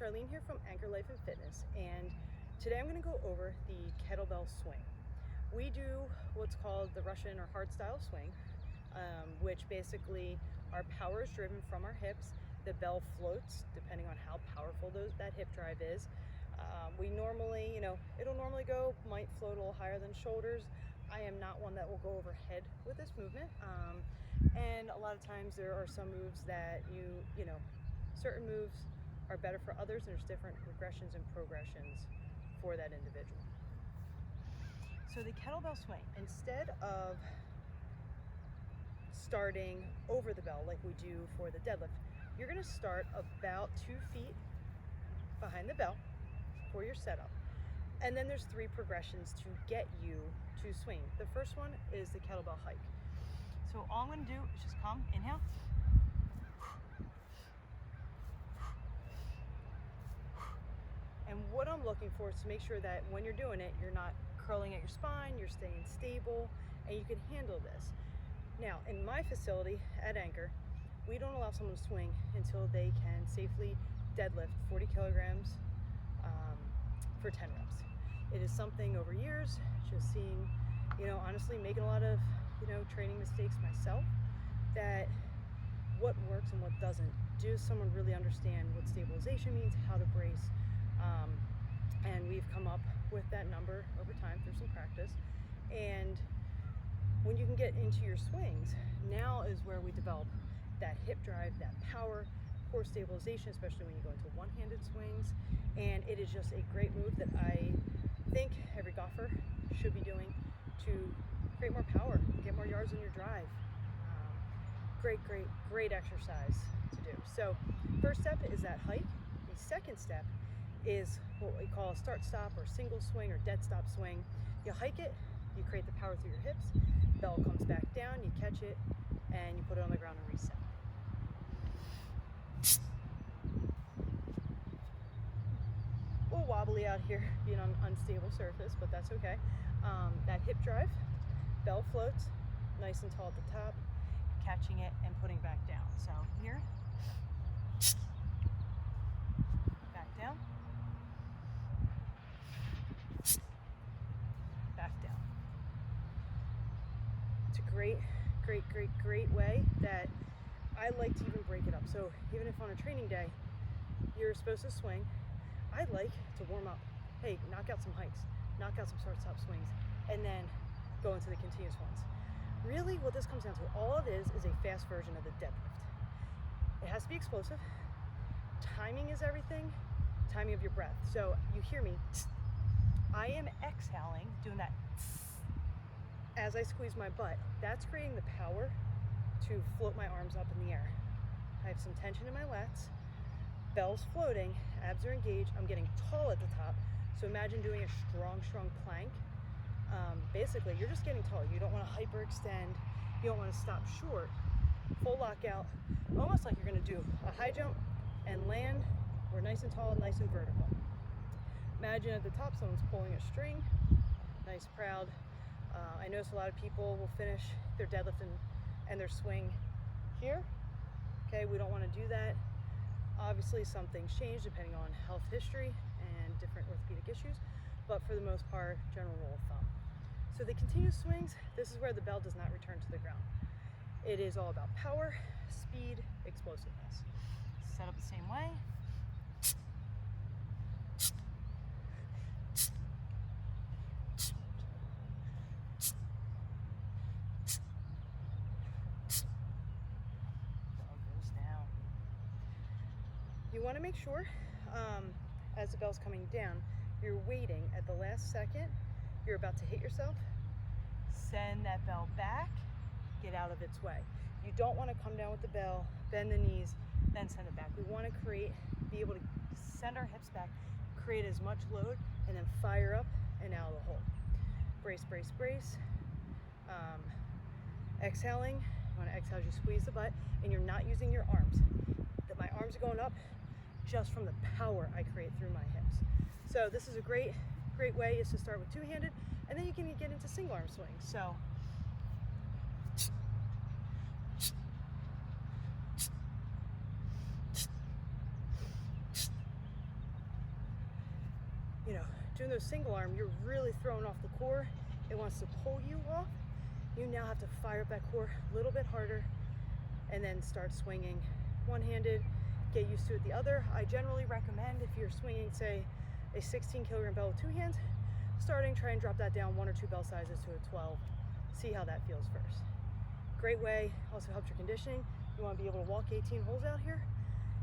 Charlene here from Anchor Life and Fitness, and today I'm going to go over the kettlebell swing. We do what's called the Russian or hardstyle swing, which basically our power is driven from our hips. The bell floats depending on how powerful that hip drive is. We normally, it'll normally might float a little higher than shoulders. I am not one that will go overhead with this movement. And a lot of times there are some moves that certain moves are better for others, and there's different regressions and progressions for that individual. So the kettlebell swing, instead of starting over the bell like we do for the deadlift, you're gonna start about 2 feet behind the bell for your setup. And then there's 3 progressions to get you to swing. The first one is the kettlebell hike. So all I'm gonna do is just come, inhale, and what I'm looking for is to make sure that when you're doing it, you're not curling at your spine, you're staying stable, and you can handle this. Now, in my facility at Anchor, we don't allow someone to swing until they can safely deadlift 40 kilograms for 10 reps. It is something over years, just seeing, honestly making a lot of, training mistakes myself, that what works and what doesn't. Does someone really understand what stabilization means, how to brace? And we've come up with that number over time through some practice. And when you can get into your swings, now is where we develop that hip drive, that power, core stabilization, especially when you go into one-handed swings. And it is just a great move that I think every golfer should be doing to create more power, get more yards on your drive. Great exercise to do. So first step is that hike. The second step is what we call a start-stop or single swing or dead-stop swing. You hike it, you create the power through your hips, bell comes back down, you catch it, and you put it on the ground and reset. A little wobbly out here, being on unstable surface, but that's okay. That hip drive, bell floats, nice and tall at the top, catching it and putting back down. So here, back down, back down. It's a great way that I like to even break it up. So even if on a training day you're supposed to swing, I like to warm up. Hey, knock out some hikes, knock out some start-stop swings, and then go into the continuous ones. Really, what this comes down to, all it is a fast version of the deadlift. It has to be explosive. Timing is everything. Timing of your breath. So you hear me, I am exhaling, doing that as I squeeze my butt. That's creating the power to float my arms up in the air. I have some tension in my lats, bell's floating, abs are engaged, I'm getting tall at the top. So imagine doing a strong plank. Basically, you're just getting tall. You don't want to hyperextend. You don't want to stop short. Full lockout, almost like you're going to do a high jump and land. We're nice and tall, nice and vertical. Imagine at the top someone's pulling a string, nice, proud. I notice a lot of people will finish their deadlift and their swing here. Okay, we don't want to do that. Obviously, some things change depending on health history and different orthopedic issues, but for the most part, general rule of thumb. So the continuous swings, this is where the bell does not return to the ground. It is all about power, speed, explosiveness. Set up the same way. Bell goes down. You want to make sure, as the bell's coming down, you're waiting at the last second. You're about to hit yourself. Send that bell back, get out of its way. You don't want to come down with the bell, bend the knees, then send it back. We want to be able to send our hips back, create as much load, and then fire up and out of the hole. Brace. Exhaling, you want to exhale as you squeeze the butt, and you're not using your arms. My arms are going up just from the power I create through my hips. So this is a great way is to start with two-handed, and then you can get into single arm swings. So doing those single arm, you're really throwing off the core. It wants to pull you off. You now have to fire up that core a little bit harder and then start swinging one-handed, get used to it the other. I generally recommend, if you're swinging, say, a 16 kilogram bell with two hands, try and drop that down 1 or 2 bell sizes to a 12. See how that feels first. Great way, also helps your conditioning. You want to be able to walk 18 holes out here.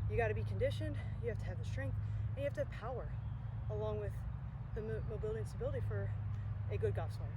You got to be conditioned, you have to have the strength, and you have to have power, along with the mobility and stability for a good golf swing.